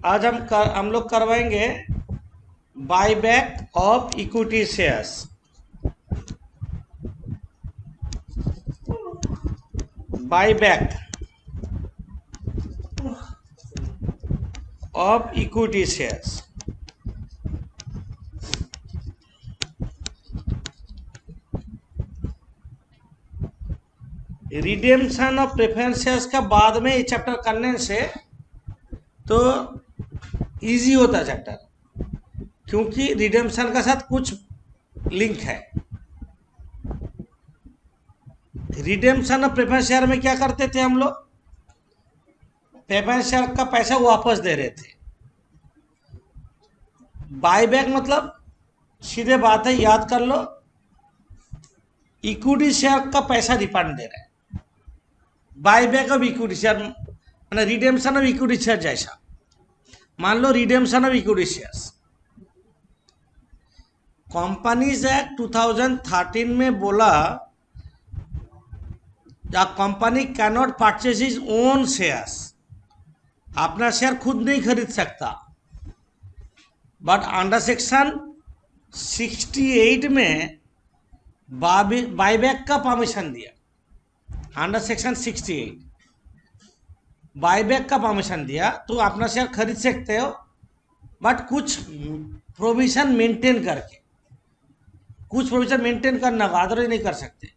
आज हम लोग करवाएंगे buyback of equity shares. Buyback of equity shares. Redemption of preference shares का बाद में ये चैप्टर करने से तो इजी होता है चैप्टर, क्योंकि रिडेम्पशन का साथ कुछ लिंक है। रिडेम्पशन ऑफ प्रेफरेंस शेयर में क्या करते थे हम लोग? प्रेफरेंस शेयर का पैसा वापस दे रहे थे। बायबैक मतलब सीधे बात है, याद कर लो, इक्विटी शेयर का पैसा रिफंड दे रहे हैं। बायबैक ऑफ इक्विटी शेयर माने रिडेम्पशन ऑफ इक्विटी शेयर जैसा। मान लो redemption of equity shares, companies act 2013 में बोला the company can not purchase is own shares. अपना शेयर खुद नहीं खरीद सकता, बट अंडर सेक्शन 68 में बायबैक का परमिशन दिया। अंडर सेक्शन 68 बायबैक का परमिशन दिया, तो अपना शेयर खरीद सकते हो, बट कुछ प्रोविजन मेंटेन करके। कुछ प्रोविजन मेंटेन करना होगा, अदरवाइज नहीं कर सकते।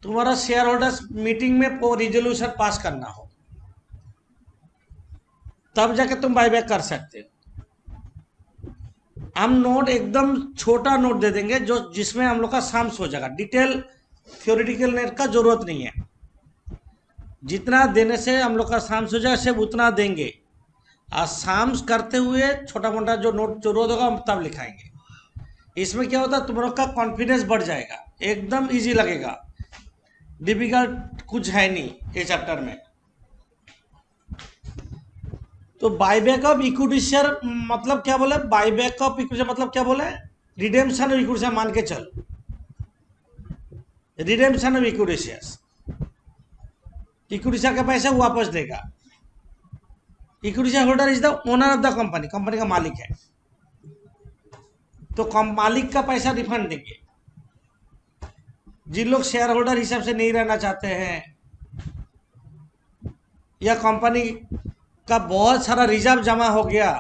तुम्हारा शेयर होल्डर्स मीटिंग में वो रिजोल्यूशन पास करना हो, तब जाके तुम बायबैक कर सकते हो। हम नोट एकदम छोटा नोट दे देंगे जो जिसमें हम लोग का साम्स हो जाएगा। डिटेल थ्योरेटिकल नेट का जरूरत नहीं है। जितना देने से हम लोग का साम्स हो जाएगा सिर्फ उतना देंगे, और साम्स करते हुए छोटा मोटा जो नोट जरूरत होगा हम तब लिखाएंगे। इसमें क्या होता है, तुम लोग का कॉन्फिडेंस बढ़ जाएगा, एकदम इजी लगेगा, डिफिकल्ट कुछ है नहीं ये चैप्टर में। तो बायबैक ऑफ इक्विटी शेयर मतलब क्या बोले? बायबैक ऑफ इक्विटी मतलब क्या बोले? रिडेम्पशन ऑफ इक्विटी शेयर मान के चलो। Redemption of equity shares, equity share का पैसा वापस देगा। Equity share holder is the owner of the company, company का मालिक है, तो मालिक का पैसा रिफंड देंगे। जिन लोग शेयर होल्डर हिसाब से नहीं रहना चाहते हैं, या कंपनी का बहुत सारा रिजर्व जमा हो गया,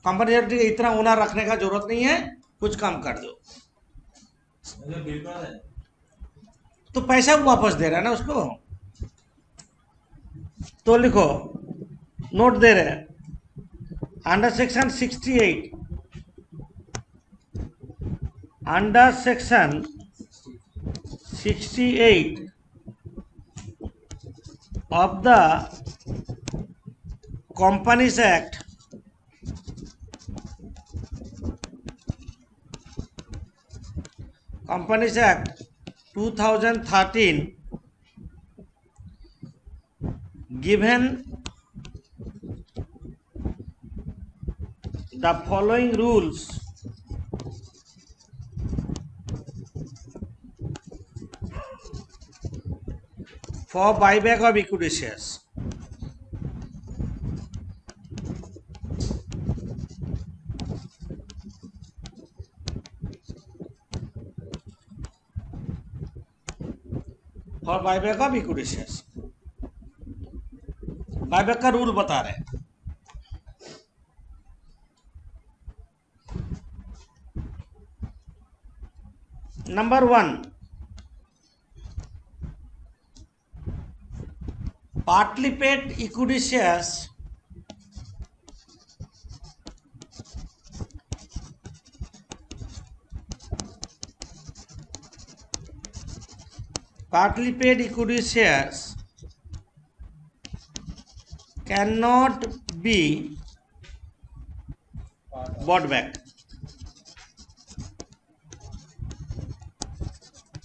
कंपनी इतना ओनर रखने का जरूरत नहीं है, कुछ कम कर दो, तो पैसा वापस दे रहा है ना उसको। तो लिखो, नोट दे रहे हैं, under section 68, under section 68 of the Companies Act, Companies Act 2013 given the following rules for buyback of equity shares. For buyback of equity shares, buyback का रूल बता रहे हैं। Number 1, partly paid equity shares cannot be bought back।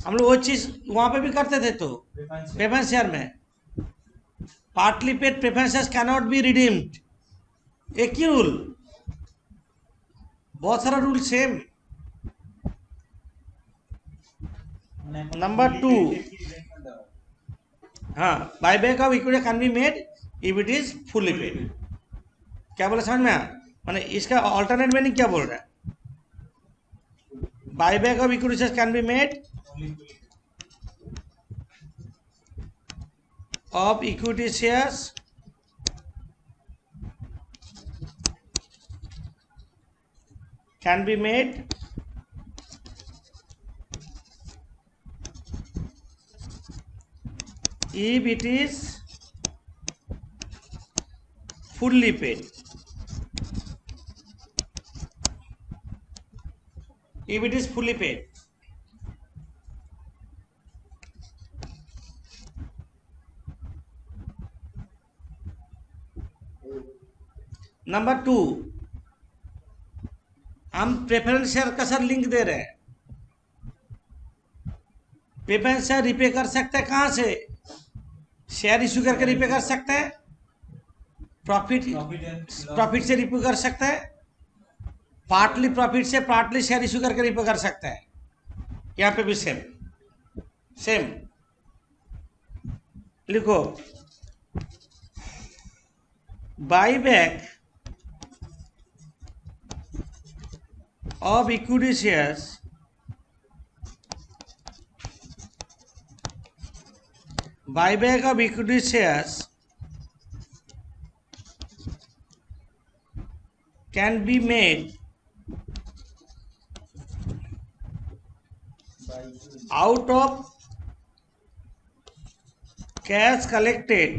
हम लोग वो चीज वहां पे भी करते थे, तो प्रेफरेंस शेयर में partly paid preference shares cannot be redeemed. एक ही रूल, बहुत सारा रूल सेम। नंबर 2, हाँ, buyback of equity can be made if it is fully paid। क्या बोले समझ में आया? माने इसका ऑल्टरनेट मीनिंग क्या बोल रहा है? Buyback of equity shares can be made of equity shares can be made if it is fully paid. If it is fully paid. Number 2, हम प्रेफरेंस शेयर का सर लिंक दे रहे हैं। प्रेफरेंस शेयर रिपे कर सकते हैं कहां से? Share issue करके रिपे कर सकते हैं, प्रॉफिट से रिपे कर सकते हैं, पार्टली प्रॉफिट से पार्टली शेयर इश्यू करके रिपे कर सकते हैं। यहां पे भी सेम लिखो, buyback of equity shares buyback of equity shares can be made out of cash collected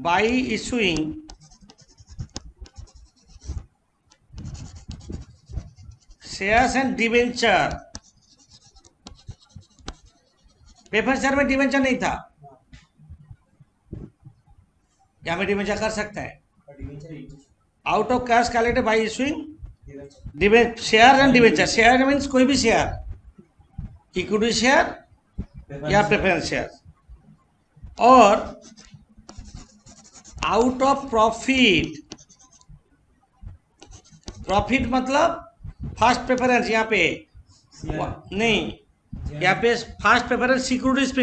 by issuing shares and debenture. Preference share में डिवेंचर नहीं था, यहां पे डिवेंचर कर सकते हैं out of cash collected by issuing share and debenture. Share means कोई भी शेयर, इक्विटी शेयर या प्रेफरेंस शेयर, और आउट ऑफ प्रॉफिट। प्रॉफिट मतलब फर्स्ट प्रेफरेंस, यहाँ पे नहीं, यहाँ पे first preference securities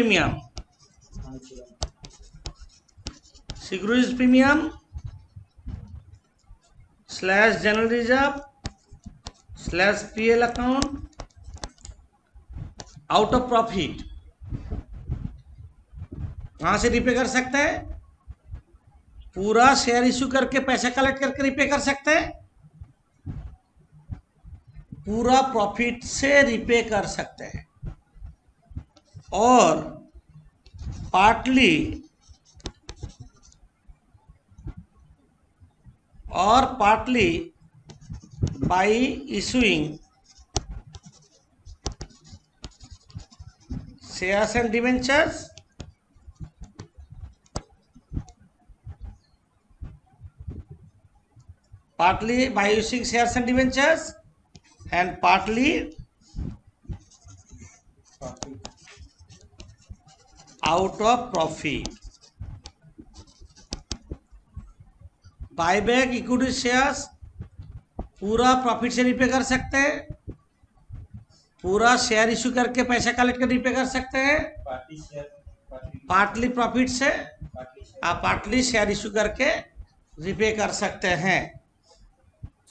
premium slash general reserve slash PL account out of profit. कहां से रिपे कर सकते हैं? पूरा शेयर इश्यू करके पैसा कलेक्ट करके रिपे कर सकते हैं, पूरा प्रॉफिट से रिपे कर सकते हैं, और partly bye issuing shares and debentures partly by issuing shares and debentures and partly out of profit. Buyback equity shares पूरा प्रॉफिट से रिपे कर सकते हैं, पूरा शेयर इश्यू करके पैसा कलेक्ट कर रिपे कर सकते हैं, पार्टली प्रॉफिट से पार्टली शेयर इश्यू करके रिपे कर सकते हैं।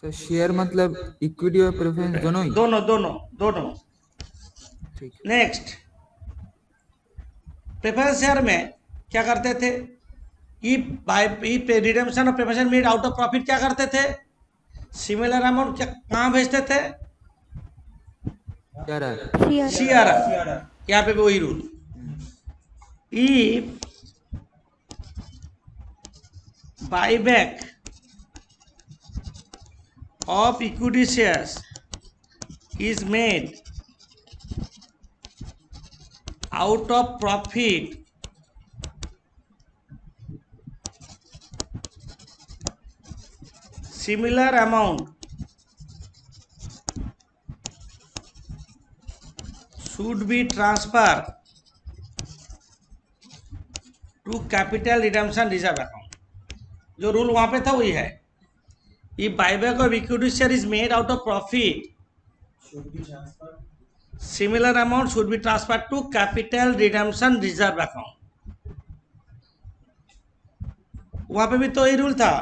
तो शेयर मतलब इक्विटी और प्रेफरेंस दोनों ही? दोनों। नेक्स्ट, प्रेफरेंस शेयर में क्या करते थे? रिडेम्पशन और preference made out of profit क्या करते थे? सिमिलर अमाउंट कहाँ भेजते थे? सीआरआर। यहाँ पे भी वही rule, if buyback of equity shares is made out of profit similar amount should be transferred to capital redemption reserve account। जो रूल वहां पे था वही है। If buyback of equity share is made out of profit, similar amount should be transferred to capital redemption reserve account। वहां पे भी तो यही रूल था,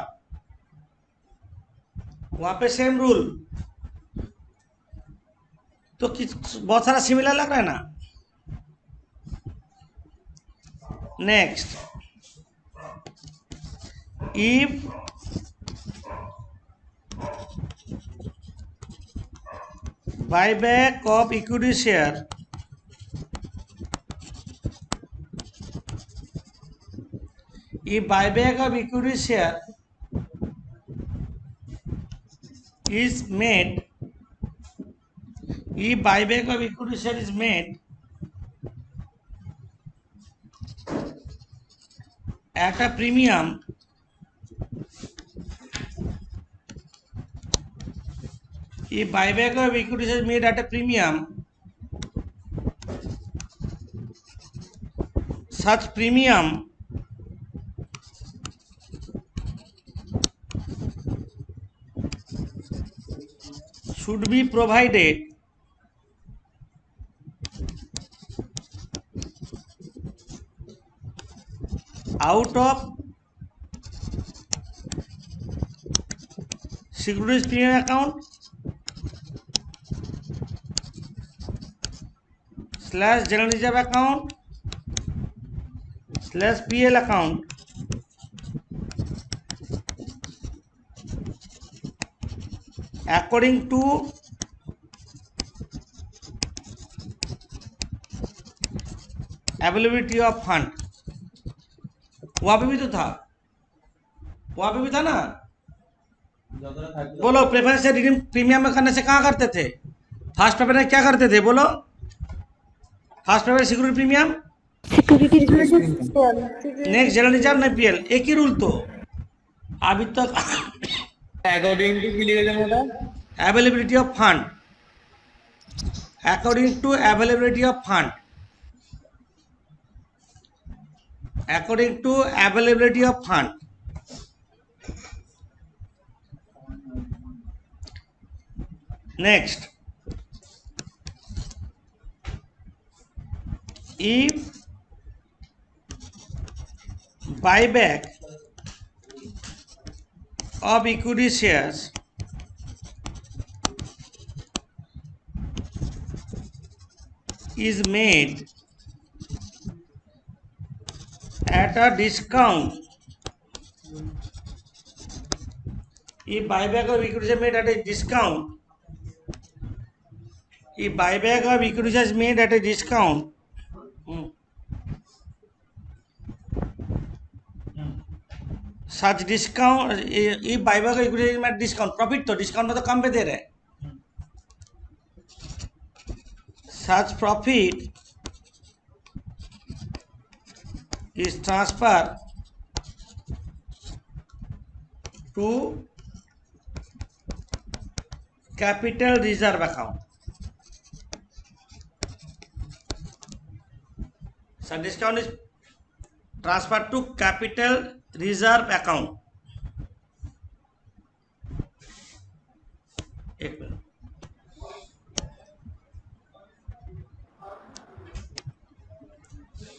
वहां पे सेम रूल, तो बहुत सारा सिमिलर लग रहा है ना। Next, if buyback of equity share if buyback of equity share is made, if buyback of equity share is made at a premium, if buyback of equity share is made at a premium, such premium should be provided out of securities premium account / general reserve account / PL account according to availability of fund। वहां पे भी तो था, वहां पे भी था ना। बोलो, प्रेफरेंस से रिडीम प्रीमियम में करने से कहाँ करते थे? फर्स्ट पेपर में क्या करते थे बोलो? First paper security premium, security next general reserve, नहीं पीएल, एक ही रूल तो अभी तक। अकॉर्डिंग टू কি লিখেছেন ওটা? Availability of fund, according to availability of fund, according to availability of fund. Next, if buyback of equity shares is made at a discount, if buyback of equity shares made at a discount, if buyback of equity shares made at a discount, such discount, if buyback of equity shares made discount, profit तो discount में तो कम पे दे रहे हैं, such profit is transferred to capital reserve account। Such discount is transferred to capital reserve account। एक minute,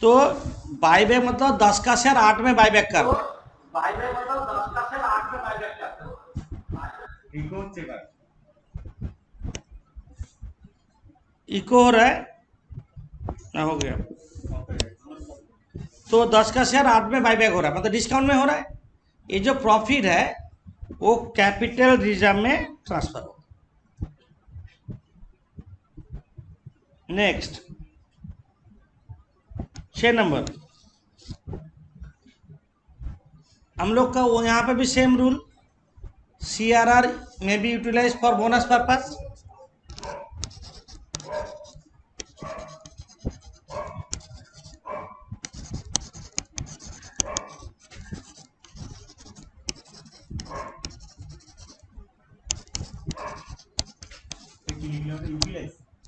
तो buyback मतलब 10 का शेयर 8 में बाईबैक कर, बाईबैक मतलब 10 का शेयर 8 में बाईबैक कर। इको हो रहा है ना, हो गया। तो 10 का शेयर 8 में बाईबैक हो रहा है, मतलब डिस्काउंट में हो रहा है। ये जो प्रॉफिट है वो कैपिटल रिजर्व में ट्रांसफर हो। नेक्स्ट, 6 नंबर, हम लोग का वो यहाँ पे भी सेम रूल, CRR में be utilise for bonus purpose.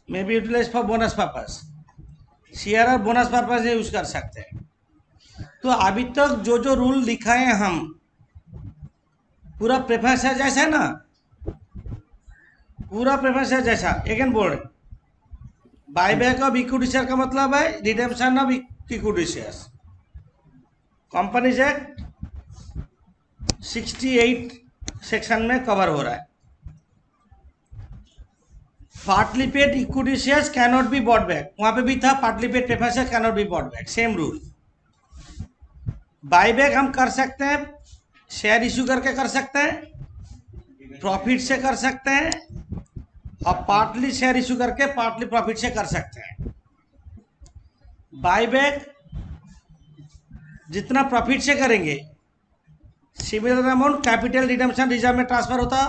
में be utilise for bonus purpose, CRR bonus purpose use कर सकते हैं। तो अभी तक जो जो रूल लिखाए हैं हम, पूरा प्रेफरेंस शेयर जैसा है ना, पूरा प्रेफरेंस शेयर जैसा। अगेन बोल रहे, बायबैक ऑफ इक्विटी शेयर का मतलब है redemption of equity shares. Companies act 68 section में कवर हो रहा है। Partly paid equity shares can not be bought back, वहां पे भी था partly paid preference share can not be bought back, same rule. Buyback हम कर सकते हैं, शेयर इश्यू करके कर सकते हैं, प्रॉफिट से कर सकते हैं, और पार्टली शेयर इश्यू करके पार्टली प्रॉफिट से कर सकते हैं। बाईबैक जितना प्रॉफिट से करेंगे, similar amount capital redemption reserve में ट्रांसफर होता,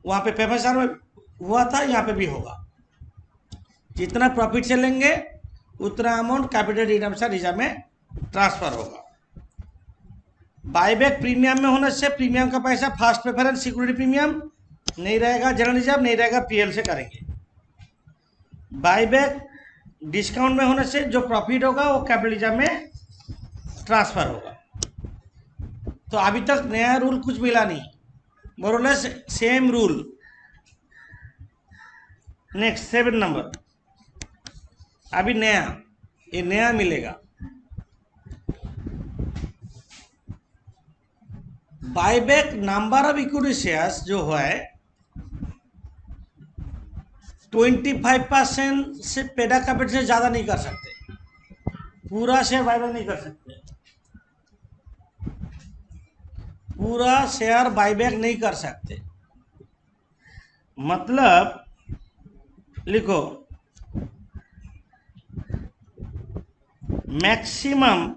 वहां पे प्रेफरेंस शेयर में हुआ था, यहाँ पे भी होगा। जितना प्रॉफिट से लेंगे उतना अमाउंट कैपिटल रिडम्पशन रिजर्व में ट्रांसफर होगा। बाईबैक प्रीमियम में होने से प्रीमियम का पैसा फर्स्ट प्रेफरेंस सिक्योरिटी प्रीमियम नहीं रहेगा, जनरल रिजर्व नहीं रहेगा, पीएल से करेंगे। बाईबैक डिस्काउंट में होने से जो प्रॉफिट होगा वो कैपिटल रिजर्व में ट्रांसफर होगा। तो अभी तक नया रूल कुछ मिला नहीं, more less same rule. Next 7 number, अभी नया, ये नया मिलेगा। Buyback number of equity shares जो है 25% से पेडा कैपिटल से ज्यादा नहीं कर सकते, पूरा शेयर बाईबैक नहीं कर सकते, पूरा शेयर बाईबैक नहीं कर सकते। मतलब लिखो, मैक्सिमम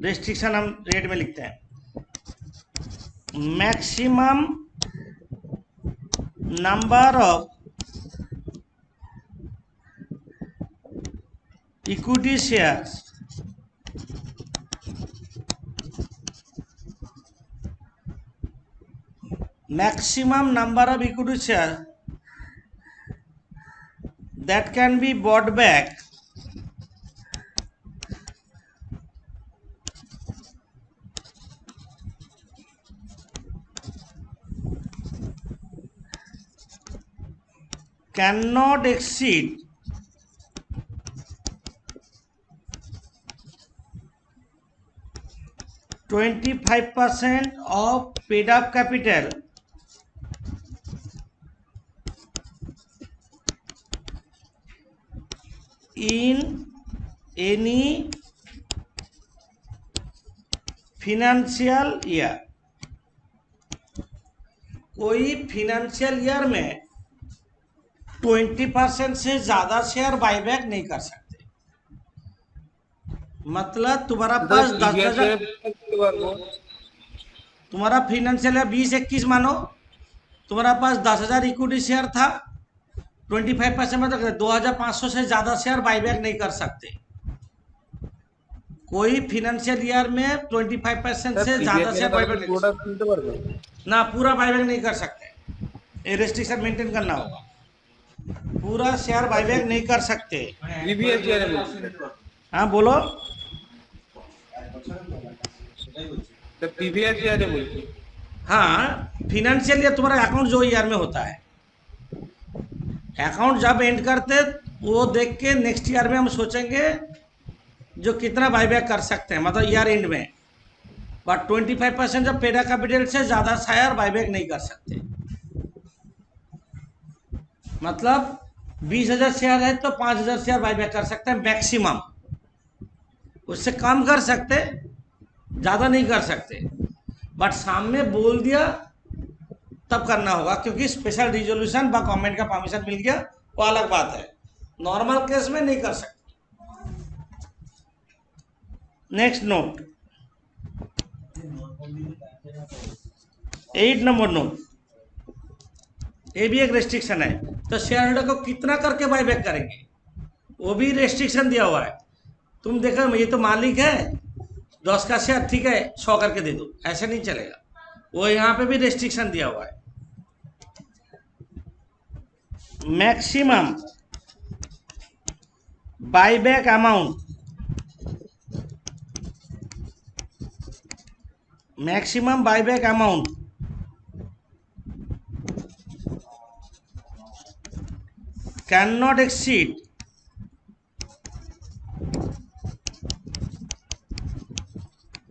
रेस्ट्रिक्शन हम रेट में लिखते हैं, maximum number of equity shares maximum number of equity shares that can be bought back cannot exceed 25% of paid up capital in any financial year। कोई फिनेंशियल ईयर में 20% से ज्यादा शेयर बाईबैक नहीं कर सकते। मतलब तुम्हारा पास 10,000, तुम्हारा फिनेंशियल ईयर 20-21 मानो, तुम्हारा पास 10,000 इक्विटी शेयर था, 25% मतलब 2,500 से ज्यादा शेयर बाईबैक नहीं कर सकते। कोई फिनेंशियल ईयर में 25% से ज्यादा शेयर बाईबैक ना, पूरा बाईबैक नहीं कर सकते, ये रेस्ट्रिक्शन मेंटेन करना होगा, पूरा शेयर बाईबैक नहीं कर सकते। हाँ बोलो, हाँ फिनेंशियल ईयर तुम्हारा अकाउंट जो ईयर में होता है, अकाउंट जब एंड करते वो देख के नेक्स्ट ईयर में हम सोचेंगे जो कितना बाईबैक कर सकते हैं, मतलब ईयर एंड में। बट 25% जब पेड अप कैपिटल से ज्यादा शेयर बाईबैक नहीं कर सकते। मतलब 20,000 शेयर है तो 5,000 शेयर बाईबैक कर सकते हैं मैक्सिमम, उससे कम कर सकते, ज्यादा नहीं कर सकते। बट सामने बोल दिया तब करना होगा, क्योंकि स्पेशल रिजोल्यूशन व गवर्नमेंट का परमिशन मिल गया वो अलग बात है, नॉर्मल केस में नहीं कर सकते। नेक्स्ट नोट, 8 नंबर नोट, ये भी एक रेस्ट्रिक्शन है। तो शेयर होल्डर को कितना करके बाईबैक करेंगे वो भी रेस्ट्रिक्शन दिया हुआ है। तुम देखो ये तो मालिक है, 10 का शेयर ठीक है 100 करके दे दो, ऐसे नहीं चलेगा, वो यहाँ पे भी रेस्ट्रिक्शन दिया हुआ है। Maximum buyback amount, maximum buyback amount can not exceed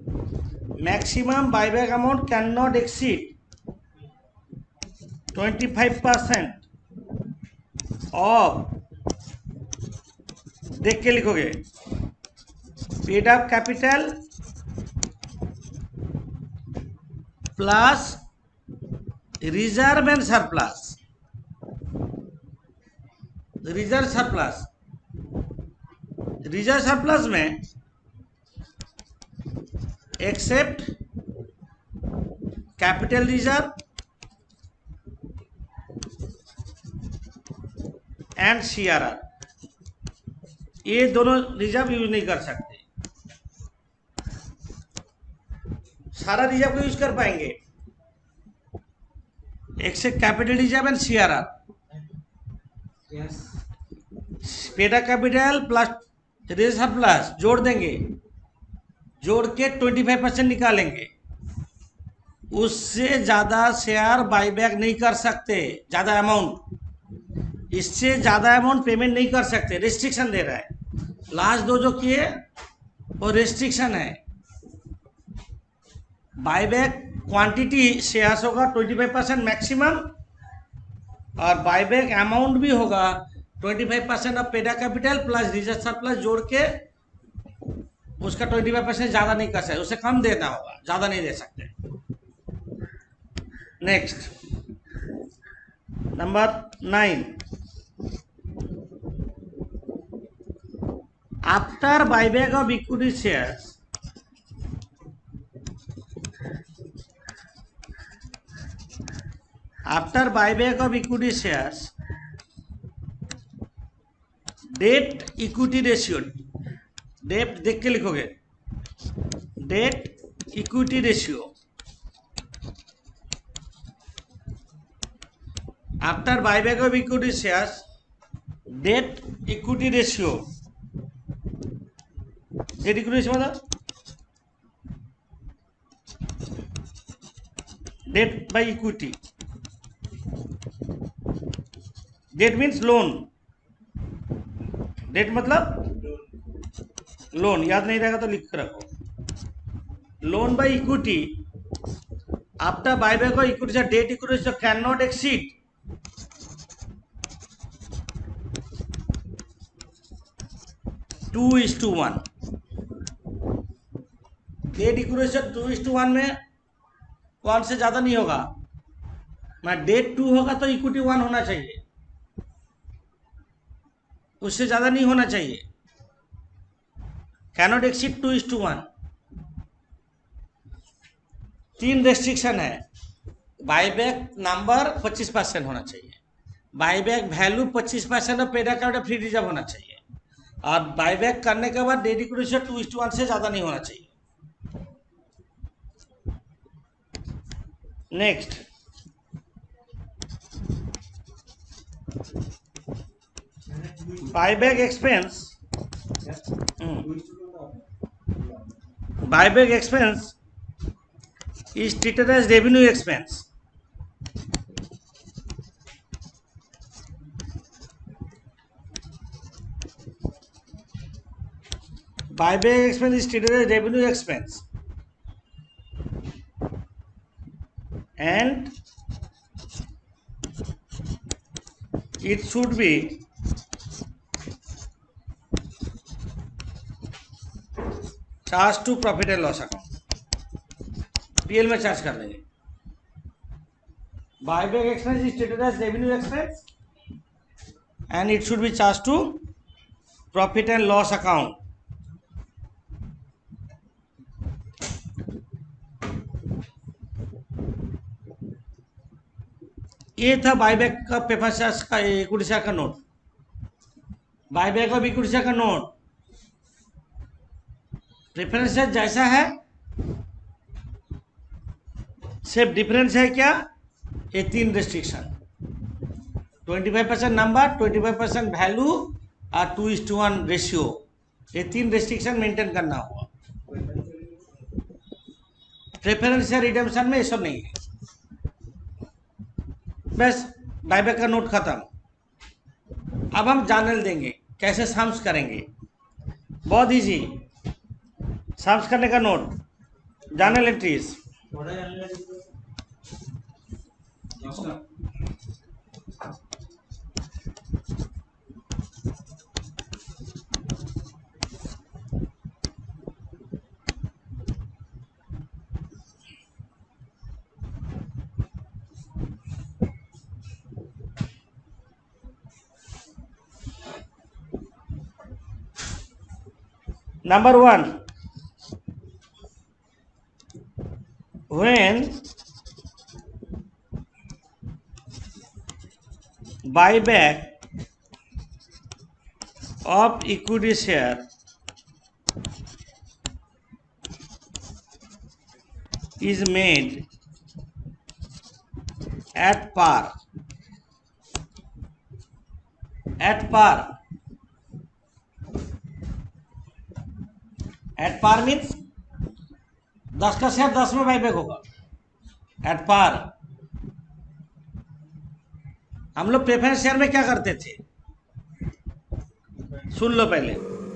25% maximum buyback amount cannot exceed 25% of, देख के लिखोगे, paid up capital plus reserve and surplus. Reserve surplus में except capital reserve and CRR, ये दोनों रिजर्व यूज नहीं कर सकते। सारा रिजर्व को यूज कर पाएंगे, except capital reserve and CRR. Paid up capital plus reserve surplus जोड़ देंगे, जोड़ के 25% निकालेंगे। उससे ज़्यादा शेयर बाईबैक नहीं कर सकते, ज़्यादा अमाउंट, इससे ज़्यादा अमाउंट पेमेंट नहीं कर सकते, रिस्ट्रिक्शन दे रहा है। लास्ट दो जो किए वो रिस्ट्रिक्शन है। बाईबैक क्वांटिटी शेयर्स होगा 25% मैक्सिमम, और बाईबैक अमाउंट भी होगा 25% of paid up capital plus reserve surplus जोड़ के, उसका 25% ज़्यादा नहीं कर सकते, उसे कम देना होगा, ज़्यादा नहीं दे सकते। Next, number 9, after buyback of equity shares, after buyback of equity shares, debt equity ratio, debt देख के लिखोगे, debt equity ratio, after buyback of equity shares, debt equity ratio, debt equity ratio मतलब debt by equity, debt means loan, debt मतलब loan, याद नहीं रहेगा तो लिख कर रखो। Loan by equity after buyback of equity से debt equity can not exceed 2:1। Debt equity 2:1 में कौन से ज़्यादा नहीं होगा, मैं डेट 2 होगा तो इक्विटी 1 होना चाहिए, उससे ज़्यादा नहीं होना चाहिए। Cannot exceed 2:1। 3 रेस्ट्रिक्शन है। बाईबैक नंबर 25% होना चाहिए, बाईबैक वैल्यू 25% और paid up capital free reserve होना चाहिए, और बाईबैक करने के बाद डेट इक्विटी 2:1 से ज़्यादा नहीं होना चाहिए। Next, buyback expense, buyback expense is treated as revenue expense. Buyback expense is treated as revenue expense, and it should be charged to profit and loss account, PL में charge कर देंगे। Buyback expense is treated as revenue expense and it should be charge to profit and loss account. ये था buyback का paper charge का equity share का note. Buyback of equity share का note preference जैसा है, सिर्फ डिफरेंस है क्या, ये 3 रेस्ट्रिक्शन, 25% नंबर, 25% वैल्यू और 2:1 रेशियो, ये 3 रेस्ट्रिक्शन मेंटेन करना होगा। प्रेफरेंस या रिडेम्पशन में ये सब नहीं है। बस बायबैक का नोट खत्म। अब हम जानल देंगे कैसे सम्स करेंगे, बहुत इजी। सम्स करने का note, journal entries. Number 1, when buyback of equity share is made at par. At par. At par means 10 का शेयर 10 में बाईबैक होगा. At par. हम लोग प्रेफरेंस शेयर में क्या करते थे? सुन लो पहले.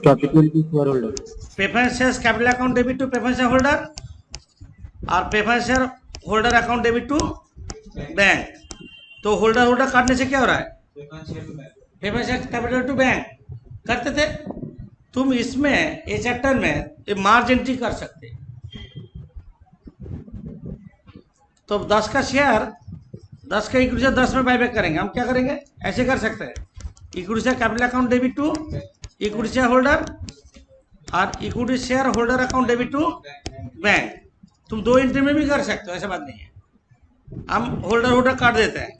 Capital to shareholder. Preference share capital account debit to preference shareholder और preference shareholder account debit to bank. तो होल्डर काटने से क्या हो रहा है? Preference share capital to bank करते थे. तुम इसमें ये चैप्टर में मार्ज एंट्री कर सकते. तो 10 का शेयर 10 का इक्विटी शेयर 10 में बाईबैक करेंगे. हम क्या करेंगे? ऐसे कर सकते हैं. Equity share capital account debit to equity shareholder और equity shareholder account debit to bank. तुम 2 एंट्री में भी कर सकते हो, ऐसा बात नहीं है. हम होल्डर काट देते हैं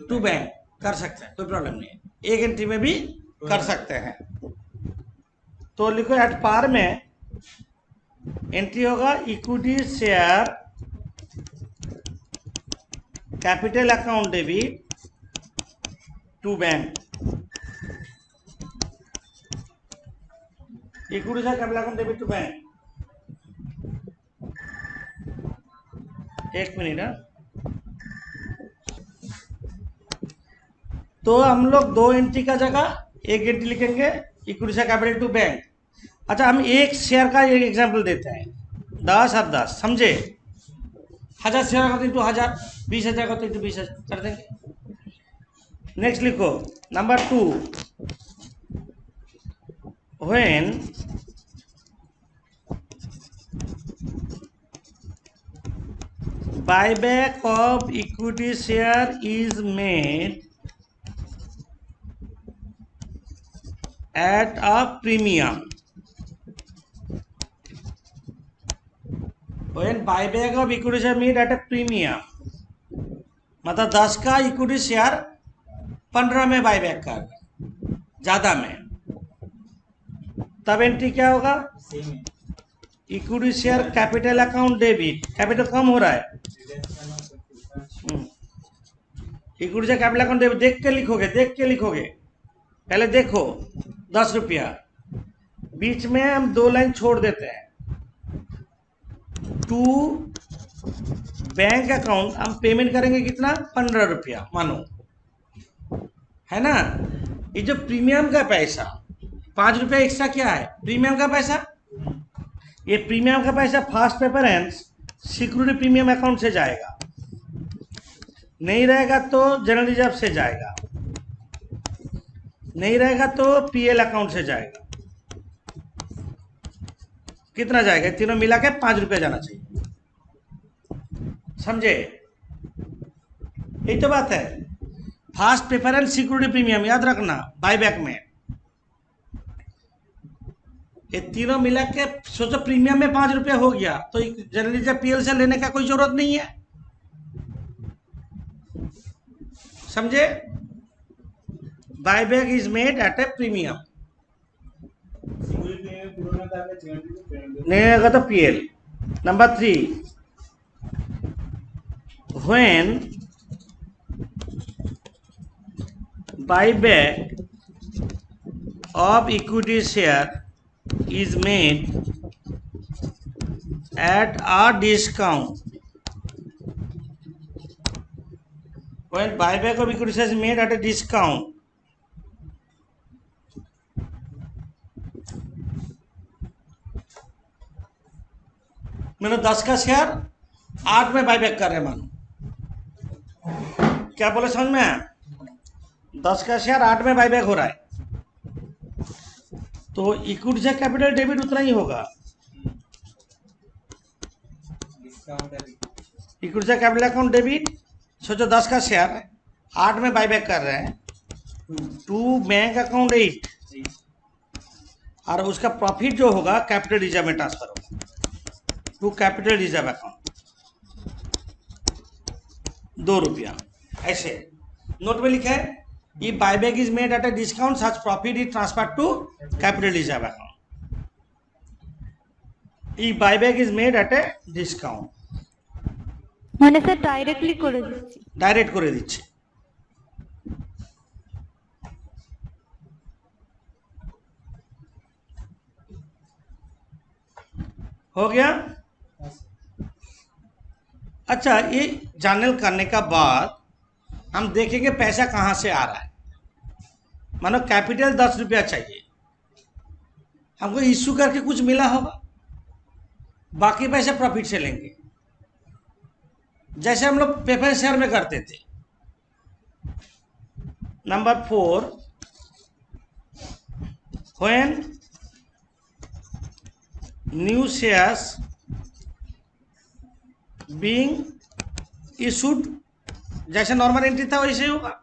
टू बैंक, कर सकते हैं, कोई प्रॉब्लम नहीं है. एक एंट्री में भी कर सकते हैं. तो लिखो एट पार में एंट्री होगा equity share capital account debit to bank. Equity share capital account debit to bank. एक मिनट है. तो हम लोग 2 एंट्री का जगह एक एंट्री लिखेंगे equity share capital to bank. अच्छा, हम एक शेयर का एक एग्जांपल देते हैं. 10 और 10 समझे? 1000 शेयर का तो 1000, 20,000 का तो 20,000 कर देंगे. नेक्स्ट लिखो number 2, when buyback of equity share is made at a premium. When buyback of equity share made at a premium, मतलब 10 का इक्विटी शेयर 15 में बाईबैक कर, ज्यादा में, तब एंट्री क्या होगा? Equity share capital account debit. Capital कम हो रहा है. Equity share capital account debit देख के लिखोगे. पहले देखो 10 रुपया, बीच में हम 2 लाइन छोड़ देते हैं. टू बैंक अकाउंट हम पेमेंट करेंगे कितना? 15 रुपया मानो, है ना. ये जो प्रीमियम का पैसा 5 रुपया एक्स्ट्रा क्या है? प्रीमियम का पैसा. ये प्रीमियम का पैसा first preference security premium account से जाएगा, नहीं रहेगा तो जनरल रिजर्व से जाएगा, नहीं रहेगा तो पीएल अकाउंट से जाएगा. कितना जाएगा? तीनों मिला के 5 रुपया जाना चाहिए. समझे? यही तो बात है. फर्स्ट प्रेफरेंस सिक्योरिटी प्रीमियम याद रखना बाईबैक में. ये तीनों मिला के सोचो प्रीमियम में 5 रुपया हो गया तो जनरल रिजर्व पीएल से लेने का कोई जरूरत नहीं है. समझे? Buyback is made at A premium. नहीं होगा तो PL. Number 3, when buyback of equity share is made at a discount. When buyback of equity share is made at a discount, मैंने 10 का शेयर 8 में बाईबैक कर रहे हैं मानो, क्या बोले समझ में आया? 10 का शेयर 8 में बाईबैक हो रहा है, तो इक्विटी से कैपिटल डेबिट उतना ही होगा। इक्विटी से कैपिटल अकाउंट डेबिट, सोचो 10 का शेयर 8 में बाईबैक कर रहे हैं, टू बैंक अकाउंट 8, और उसका प्रॉफिट जो होगा कैपिटल रिजर्व में ट्रांसफर होगा टू कैपिटल रिजर्व अकाउंट, 2 रुपया। ऐसे नोट में लिखा है, ये buyback is made at a discount, such profit is transfer to capital reserve account. ये buyback is made at a discount, মানে স্যার ডাইরেক্টলি করে দিচ্ছি। डायरेक्ट করে দিচ্ছে। हो गया? अच्छा, ये जानल करने का बाद हम देखेंगे पैसा कहाँ से आ रहा है। मानो कैपिटल 10 रुपया चाहिए, हमको इश्यू करके कुछ मिला होगा, बाकी पैसे प्रॉफिट से लेंगे, जैसे हम लोग प्रेफरेंस शेयर में करते थे। Number 4, when new shares being issued, जैसे नॉर्मल एंट्री था वैसे ही होगा।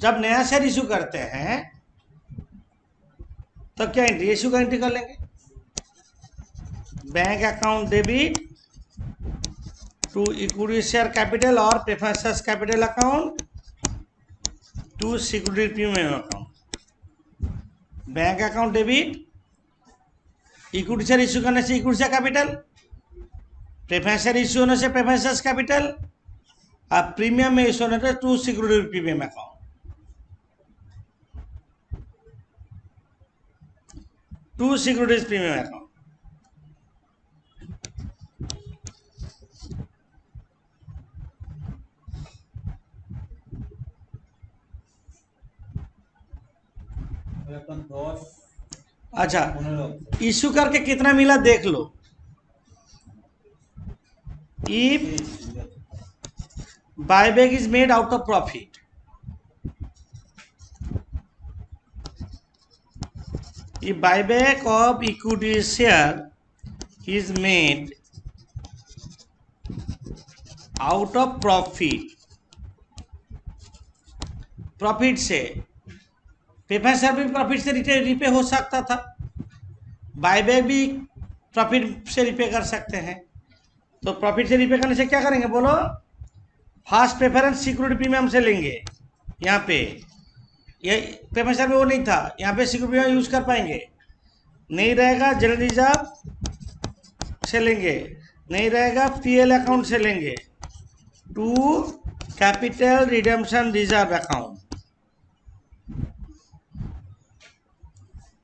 जब नया शेयर इशू करते हैं तो क्या एंट्री, इशू का एंट्री कर लेंगे, bank account debit to equity share capital और preference capital account to security premium account. Bank account debit, equity share issue करने से equity share capital, preference share issue होने से प्रेफरेंस कैपिटल, और premium में इश्यू होने से to security premium account. To securities premium account. अच्छा, issue करके कितना मिला देख लो। If buyback is made out of profit, if buyback of equity share is made out of profit से, प्रेफरेंस शेयर भी प्रॉफिट से रिपे हो सकता था, बायबैक भी प्रॉफिट से रिपे कर सकते हैं। तो प्रॉफिट से रिपे करने से क्या करेंगे बोलो, फर्स्ट प्रेफरेंस सिक्योरिटी प्रीमियम से लेंगे। यहाँ पे ये प्रेफरेंस शेयर में वो नहीं था, यहाँ पे सिक्योरिटी प्रीमियम यूज कर पाएंगे, नहीं रहेगा जनरल रिजर्व से लेंगे, नहीं रहेगा पीएल अकाउंट से लेंगे to capital redemption reserve account.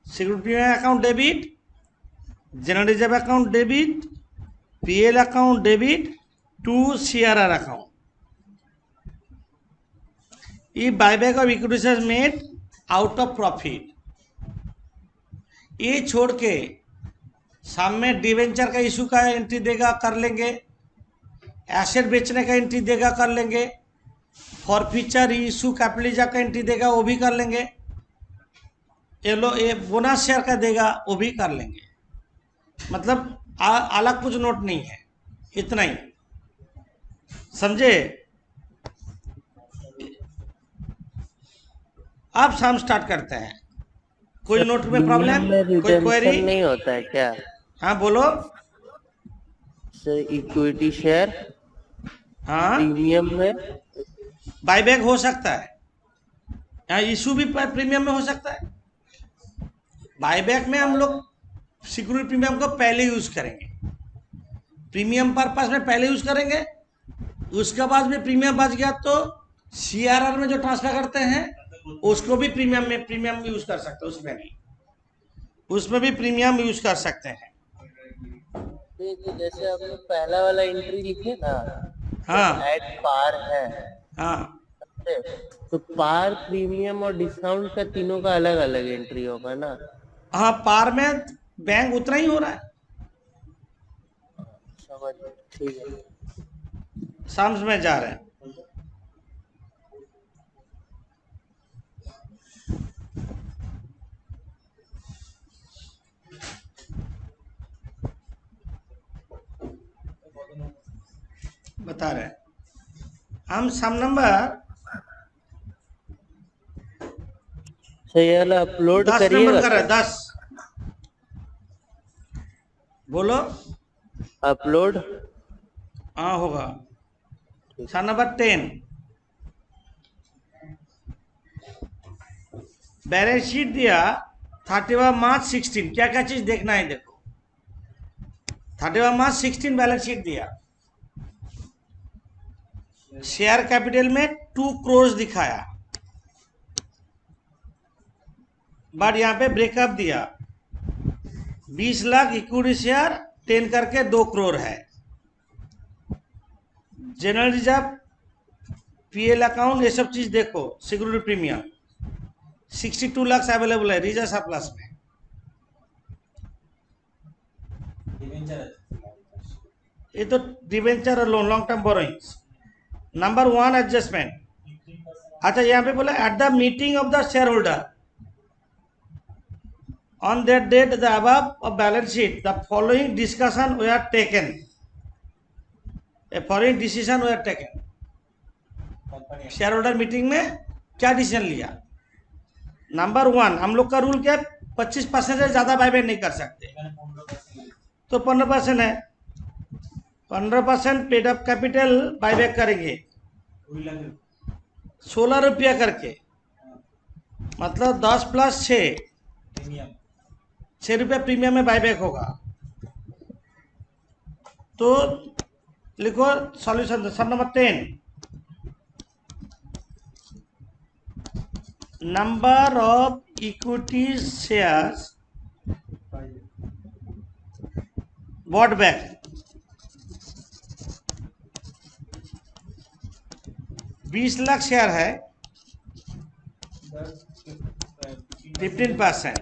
Security premium account debit, general reserve account debit, PL account debit to CRR account. ये buyback of equity shares made out of profit, ये छोड़ के सामने डिवेंचर का इशू का entry देगा कर लेंगे, एसेट बेचने का एंट्री देगा कर लेंगे, फॉरफीचर इशू कैपिटल का एंट्री देगा वो भी कर लेंगे, ये बोनस शेयर का देगा वो भी कर लेंगे। मतलब अलग कुछ नोट नहीं है, इतना ही, समझे? अब हम स्टार्ट करते हैं। कोई नोट में प्रॉब्लम, कोई क्वेरी नहीं होता है क्या? हाँ बोलो। सर इक्विटी शेयर हाँ, प्रीमियम में बायबैक हो सकता है, यहाँ इशू भी प्रीमियम में हो सकता है। बायबैक में हम लोग सिक्योरिटी प्रीमियम को पहले यूज करेंगे, प्रीमियम पर्पस में पहले यूज करेंगे, उसके बाद में प्रीमियम बच गया तो सीआरआर में जो ट्रांसफर करते हैं उसको भी प्रीमियम में यूज कर सकते हैं, उसमें भी प्रीमियम यूज कर सकते हैं। जैसे आपने पहला वाला एंट्री लिखे ना, हाँ एट पार है, हाँ, तो पार प्रीमियम और डिस्काउंट का तीनों का अलग अलग एंट्री होगा ना? हाँ, पार में बैंक उतना ही हो रहा है, समझ गया, ठीक है। साम्स में जा रहे हैं। बता रहे हैं हम सम नंबर सर ये वाला अपलोड 10 करिएगा नंबर कर रहे हैं। सर? 10 बोलो। अपलोड हाँ होगा। सम नंबर 10 बैलेंस शीट दिया 31 मार्च 16। क्या क्या चीज देखना है देखो। 31 मार्च 16 बैलेंस शीट दिया। शेयर कैपिटल में 2 करोड़ दिखाया, बट यहां पे ब्रेकअप दिया 20 लाख इक्विटी शेयर 10 करके 2 करोड़ है। जनरल रिजर्व, पीएल अकाउंट, ये सब चीज देखो। सिक्योरिटी प्रीमियम 62 लाख अवेलेबल है रिजर्व सरप्लस में। ये तो डिवेंचर और loan, long term borrowings. Number 1 adjustment. अच्छा यहाँ पे बोला at the meeting of the share holder on that date the above of balance sheet the following discussion were taken, a following decision were taken। Share holder meeting में क्या decision लिया। Number 1 हम लोग का रूल क्या है, 25% से ज्यादा बायबैक नहीं कर सकते, तो 15% है। 15% पेड अप कैपिटल बायबैक करेंगे 16 रुपया करके, मतलब 10 प्लस 6 रुपया प्रीमियम में बायबैक होगा। तो लिखो solution. Sum number 10 number of equity shares bought back 20 lakh share है 15%,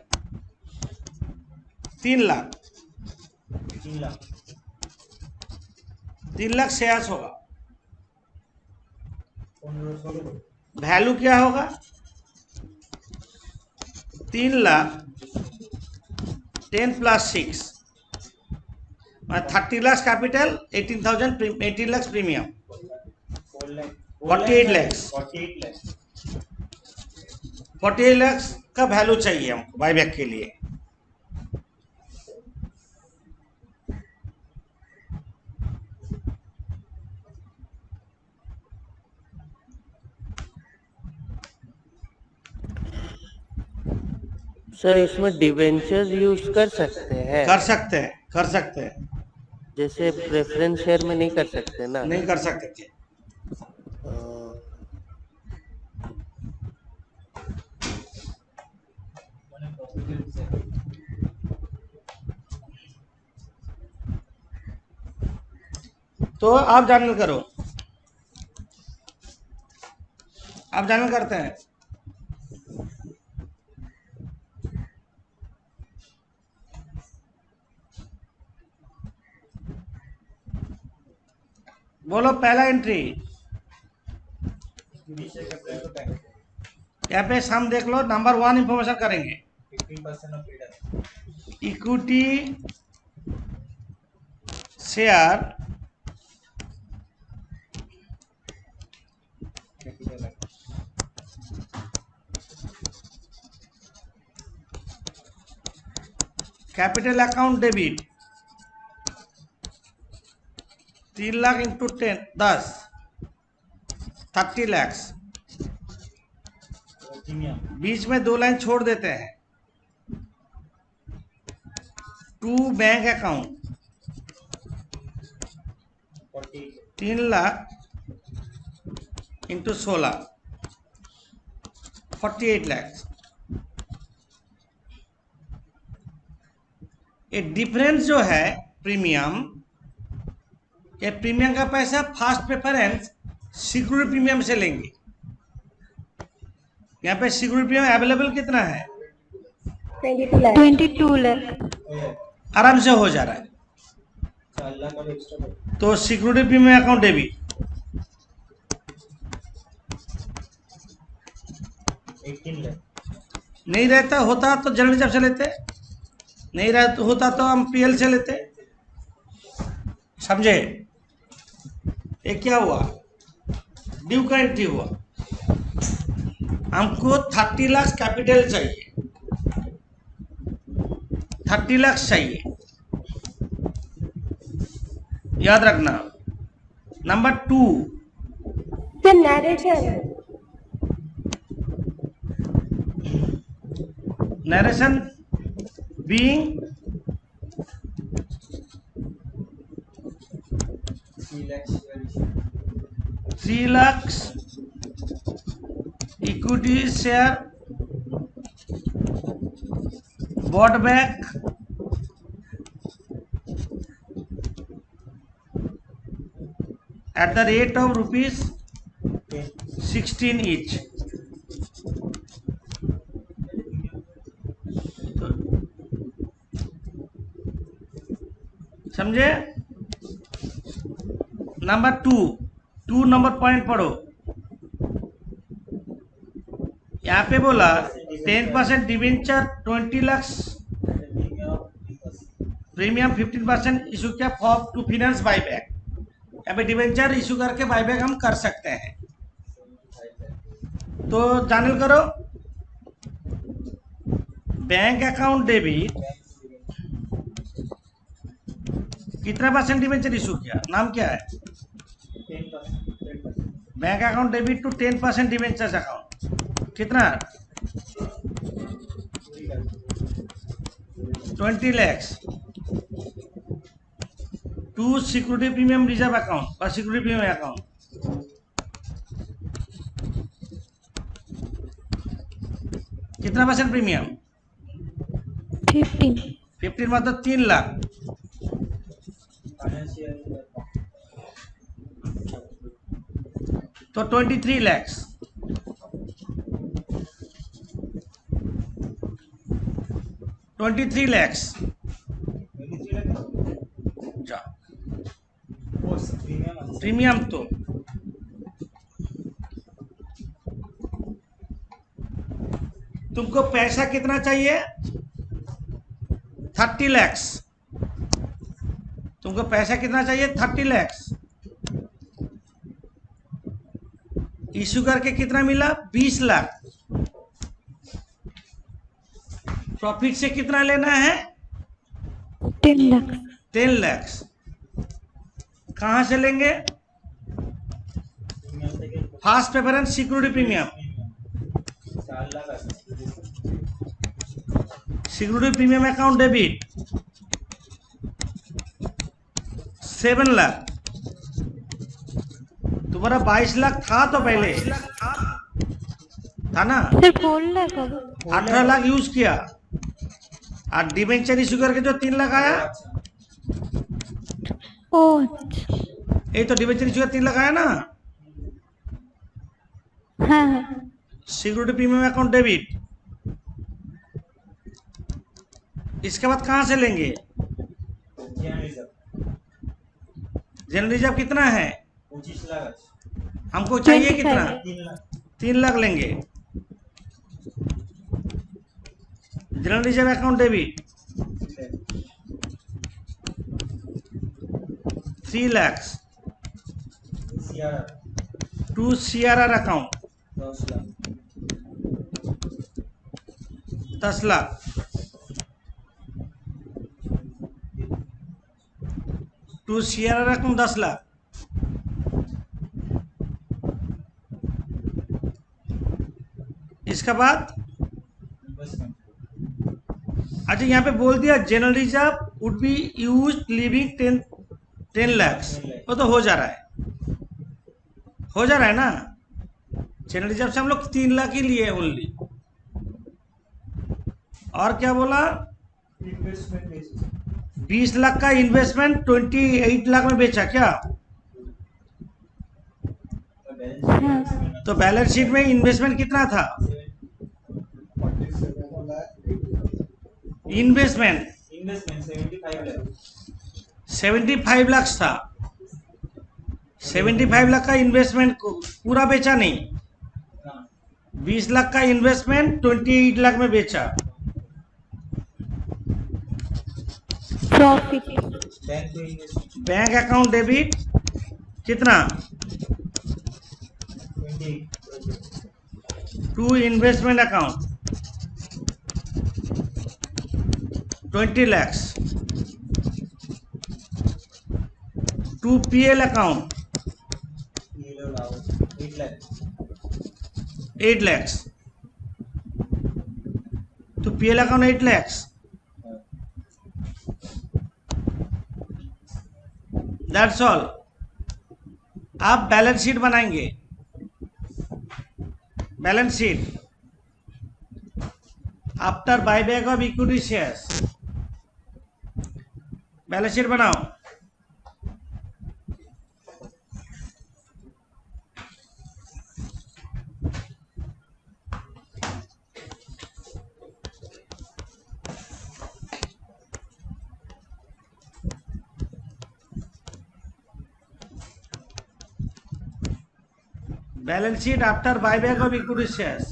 3 लाख 3 लाख शेयर्स होगा। वैल्यू क्या होगा 3 lakh 10 plus 6 30 lakh capital 18 lakh premium 48 lakh का वैल्यू चाहिए हमको बायबैक के लिए। सर इसमें डिवेंचर्स यूज कर सकते हैं? कर सकते हैं, कर सकते हैं। जैसे प्रेफरेंस शेयर में नहीं कर सकते ना? नहीं कर सकते थे। तो आप जानल करो, आप जानल करते हैं। बोलो पहला एंट्री। यहाँ पे सम देख लो। नंबर 1 इंफॉर्मेशन करेंगे। Equity share capital account debit 3 lakh into 10 30 lakh. बीच में 2 लाइन छोड़ देते हैं। To bank account 3 lakh into 16 48 lakh. ये डिफरेंस जो है प्रीमियम, ये प्रीमियम का पैसा फर्स्ट प्रेफरेंस सिक्योरिटी प्रीमियम से लेंगे। यहाँ पे सिक्योरिटी प्रीमियम अवेलेबल कितना है 22 लाख। आराम से हो जा रहा है। तो security premium account debit, 18 lakh. नहीं रहता होता तो जनरल रिजर्व से लेते, नहीं रहता होता तो हम पीएल से लेते। समझे? ये क्या हुआ, ड्यू का एंट्री हुआ। हमको 30 लाख कैपिटल चाहिए, 30 लाख चाहिए, याद रखना। Number 2, sir narration narration being 3 lakh equity share bought back at the rate of rupees 16 each. समझे? नंबर 2 नंबर पॉइंट पढ़ो। यहाँ पे बोला 10% डिवेंचर 20 लाख प्रीमियम 15% इशू किया फॉर टू फिनेंस बाईबैक। यहाँ पे डिवेंचर इशू करके बाईबैक हम कर सकते हैं। तो जानल करो, बैंक अकाउंट डेबिट कितना परसेंट डिवेंचर इशू किया, नाम क्या है? 10%। Bank account debit to 10% debenture account कितना? 20 lakhs to security premium reserve account और सिक्योरिटी प्रीमियम अकाउंट। कितना परसेंट प्रीमियम? 15 मतलब 3 लाख। तो 23 lakhs। 23 lakhs जा प्रीमियम। तो तुमको पैसा कितना चाहिए? 30 lakhs। तुमको पैसा कितना चाहिए? 30 lakhs। इशू करके कितना मिला? 20 लाख। प्रॉफिट से कितना लेना है? 10 लाख। 10 लाख। कहां से लेंगे? Fast preference security premium. Security premium account debit 7 lakh. तुम्हारा 22 लाख था तो पहले था ना? सर 4 लाख होगा। 18 लाख यूज किया और डिवेंचर इशू करके जो 3 लाख आया, ओह ये तो डिवेंचर इशू का 3 लाख आया ना। हाँ हाँ। Security premium account debit. इसके बाद कहां से लेंगे? जनरल रिजर्व कितना है? 25 लाख। हमको चाहिए 25 कितना? लाख। 3 लाख लेंगे। General reserve account debit 3 lakh to CRR account 10 lakh. 10 lakh. To CRR account 10 lakh. इसके बाद अच्छा यहाँ पे बोल दिया general reserve would be use living 10 lakhs। वो तो हो जा रहा है, हो जा रहा है ना। जनरल रिजर्व से हम लोग 3 लाख ही लिए ओनली। और क्या बोला? 20 लाख का इन्वेस्टमेंट 28 लाख में बेचा क्या? तो बैलेंस शीट में इन्वेस्टमेंट कितना था? इन्वेस्टमेंट 75 लाख। 75 लाख था। 75 लाख का इन्वेस्टमेंट पूरा बेचा नहीं, 20 लाख का इन्वेस्टमेंट 28 लाख में बेचा। प्रॉफिट। बैंक में इन्वेस्ट बैंक अकाउंट डेबिट कितना 20 to investment account 20 lakhs to PL account ये लो लाओ 8 lakh 8 lakhs to PL account 8 lakhs। That's all. आप बैलेंस शीट बनाएंगे, balance sheet after buyback of equity shares. Balance sheet बनाओ। Balance sheet after buyback of equity shares.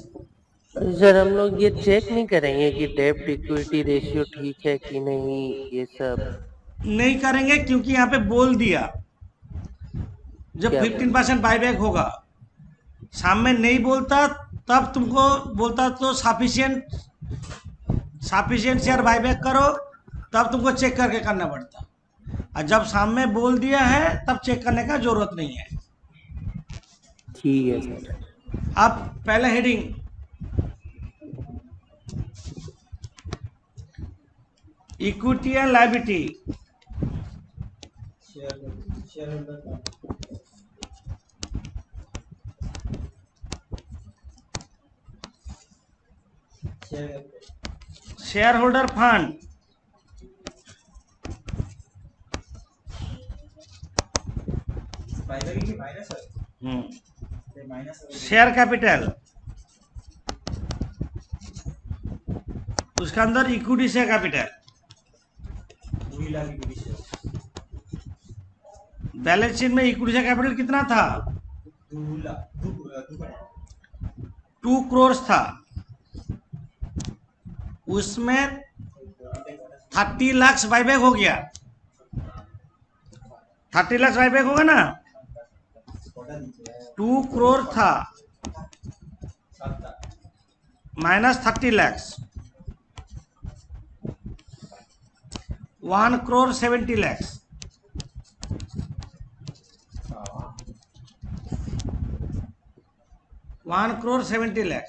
Sir हम लोग ये check नहीं करेंगे कि डेब्ट इक्विटी रेशियो ठीक है कि नहीं, ये सब नहीं करेंगे क्योंकि यहाँ पे बोल दिया जब क्या 15% बायबैक होगा। सामने नहीं बोलता तब तुमको बोलता तो सफिशिएंट शेयर बायबैक करो, तब तुमको चेक करके करना पड़ता। और जब सामने बोल दिया है तब चेक करने का जरूरत नहीं है। ठीक है सर। अब पहला heading equity and liability. Share holder का शेयर होल्डर फंड, फायदा की माइनस है ये माइनस है शेयर कैपिटल, उसके अंदर equity share capital. 2 lakh equity share balance sheet में इक्विटी शेयर कैपिटल कितना था 2 लाख 2 करोड़ था। उसमें 30 लाख बायबैक हो गया। 30 लाख बायबैक होगा ना। 2 करोड़ था minus 30 lakh 1 crore 70 lakh. 1 crore 70 lakh.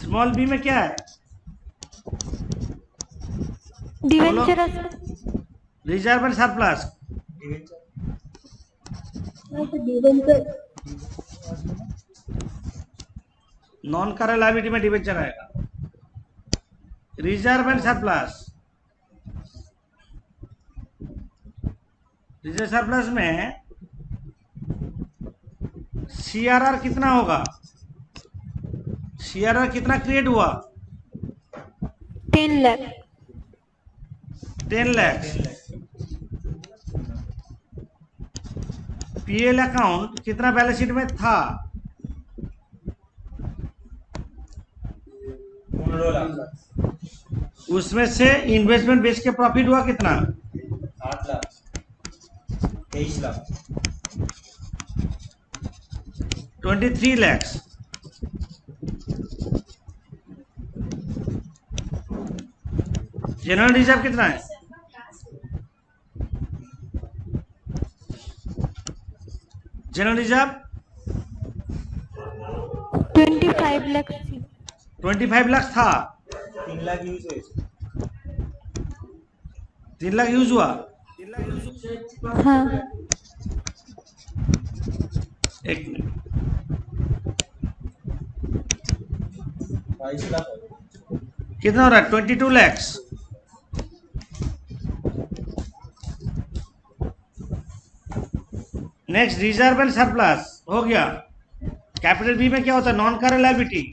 Small b में क्या है debenture reserve and surplus. Non current liability में डिबेंचर आएगा। Reserve and surplus, reserve surplus में सीआरआर कितना होगा, सीआरआर कितना क्रिएट हुआ 10 लाख 10 लाख। पीएल अकाउंट कितना बैलेंस शीट में था 15 लाख उसमें से इन्वेस्टमेंट बेच के प्रॉफिट हुआ कितना 8 लाख 23 लाख 23 लाख। जनरल रिजर्व कितना है जनरल रिजर्व 25 लाख 25 लाख था। 3 लाख यूज है 3 लाख यूज हुआ। हाँ एक मिनट 22 लाख कितना हो रहा है 22 lakh. Next reserve and surplus हो गया। कैपिटल बी में क्या होता है non current liability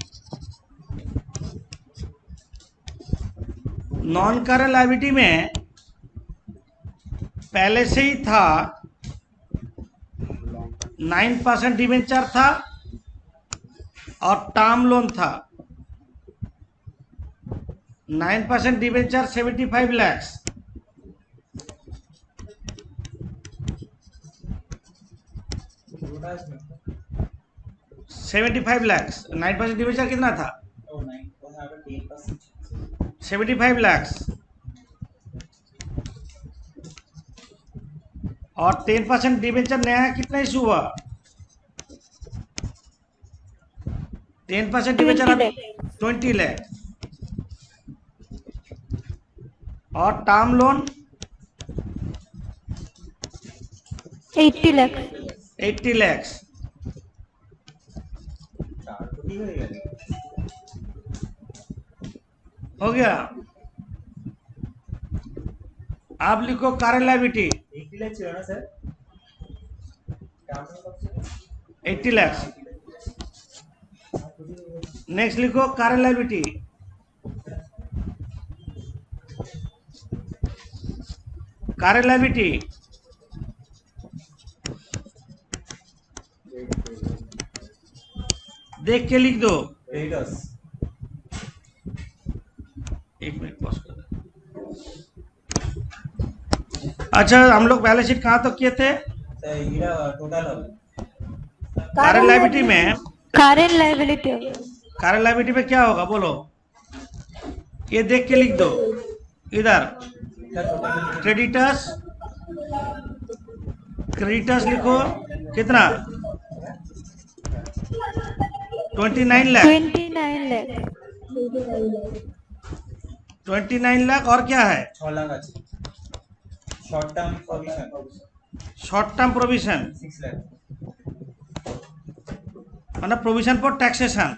non current liability में पहले से ही था 9% डिवेंचर था और टर्म लोन था। 9% डिवेंचर 75 lakhs, छोटा इसमें 75 lakhs। 9% डिवेंचर कितना था? ओ 9 तो यहाँ पे 10%। 75 lakhs और 10% डिवेंचर नया कितना इशू हुआ? 10% डिवेंचर 20 अभी lakh। 20 लाख और टर्म लोन 80 lakhs। 80 lakhs। 4 तो ठीक है यार। हो गया। आप लिखो करंट लायबिलिटी 80 लाख चाहिए ना सर? क्या मतलब से? 80 lakhs। नेक्स्ट लिखो करंट लायबिलिटी करंट लायबिलिटी देख के लिख दो। क्रेडिटर्स एक मिनट पॉज कर दो। अच्छा, हम लोग बैलेंस शीट कहाँ तक किए थे? सर ये टोटल करंट लायबिलिटी में Current liability होगा। करंट लायबिलिटी में क्या होगा बोलो? ये देख के लिख दो इधर। क्रेडिटर्स क्रेडिटर्स लिखो कितना? 29 लाख। 29 lakh। 29 लाख और क्या है? 6 लाख আছে short term provision short term provision 6 lakh मतलब provision for taxation.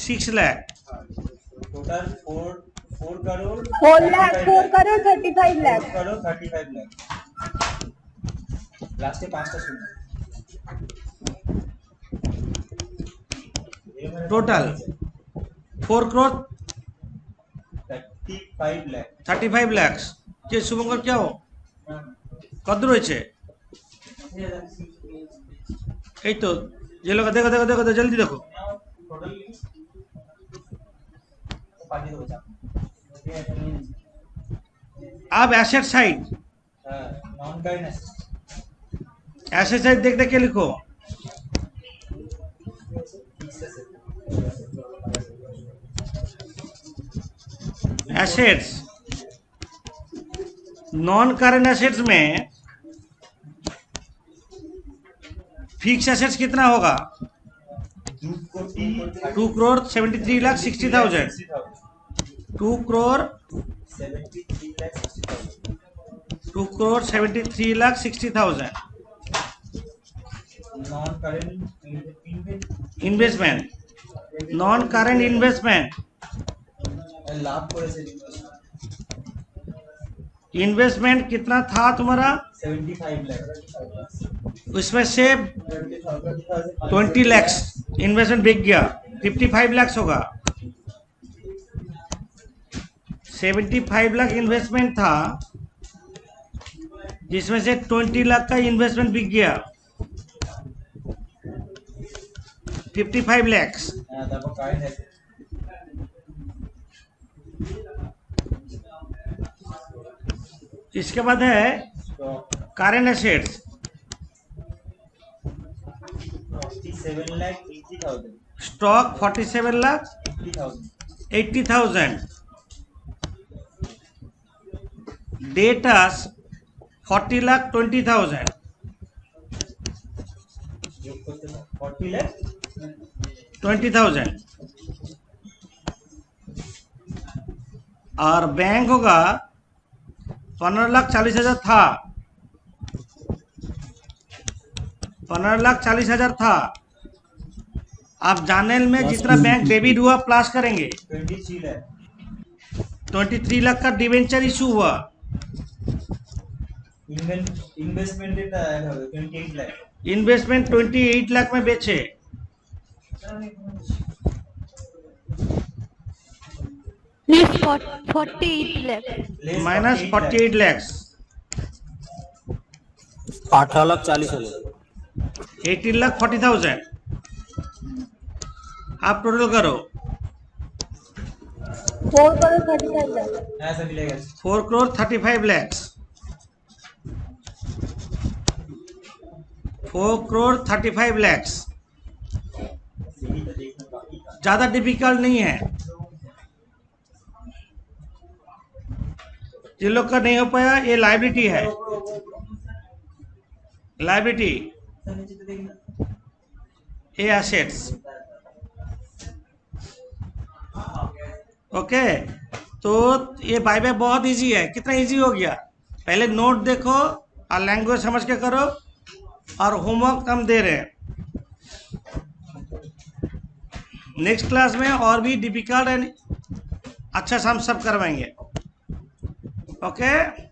Six lakh total 4 crore 4 lakh 4 crore 35 lakh 4 crore 35 lakh last में 5 का सुन टोटल 4 करोड़ 35 लाख 35 lakhs। যে শুভঙ্কর क्या हो কত রয়েছে? এই তো যে লোক দেখো দেখো দেখো জলদি দেখো। टोटल पार्टी हो जा अब asset side non current asset side देख देख के लिखो। एसेट्स नॉन करंट एसेट्स में फिक्स एसेट्स कितना होगा? 2 crore 73 lakh 60,000। 2 crore 73 lakh 60,000 non current investment. Non current investment लाभ করেছে इन्वेस्टमेंट कितना था तुम्हारा? 75 लाख उसमें से 20 lakhs इन्वेस्टमेंट बिक गया, 55 lakhs होगा। 75 लाख इन्वेस्टमेंट था जिसमें से 20 लाख का इन्वेस्टमेंट बिक गया, 55 lakhs। তারপর কারেন্ট আছে इसके बाद है current assets 47 lakh 80,000 stock 47 lakh 80,000 80,000 debtors 40 lakh 20,000 যোগ করতে 40 লাখ 20,000 और बैंक होगा 15,40,000 था, 15,40,000 था। आप जानल में जितना बैंक डेबिट हुआ प्लस करेंगे। 23 लाख 23 लाख का डिवेंचर इशू हुआ। इन्वेस्टमेंट डेटा ऐड हो 28 लाख इन्वेस्टमेंट 28 लाख में बेचे। Lease 48 lakhs. माइनस 48 लैक्स, 18,40,000। आप टोटल करो, 4 करोड़ 35 लाख। ऐसा मिलेगा। 4 करोड़ 35 लैक्स, 4 करोड़ 35 लैक्स। ज्यादा डिफिकल्ट नहीं है। जिन लोग का नहीं हो पाया, ये लाइबिलिटी है, लाइबिलिटी, ये एसेट्स। ओके, तो ये बायबैक बहुत इजी है। कितना इजी हो गया, पहले नोट देखो और लैंग्वेज समझ के करो, और होमवर्क हम दे रहे हैं। नेक्स्ट क्लास में और भी डिफिकल्ट एंड अच्छा से हम सब करवाएंगे। ओके।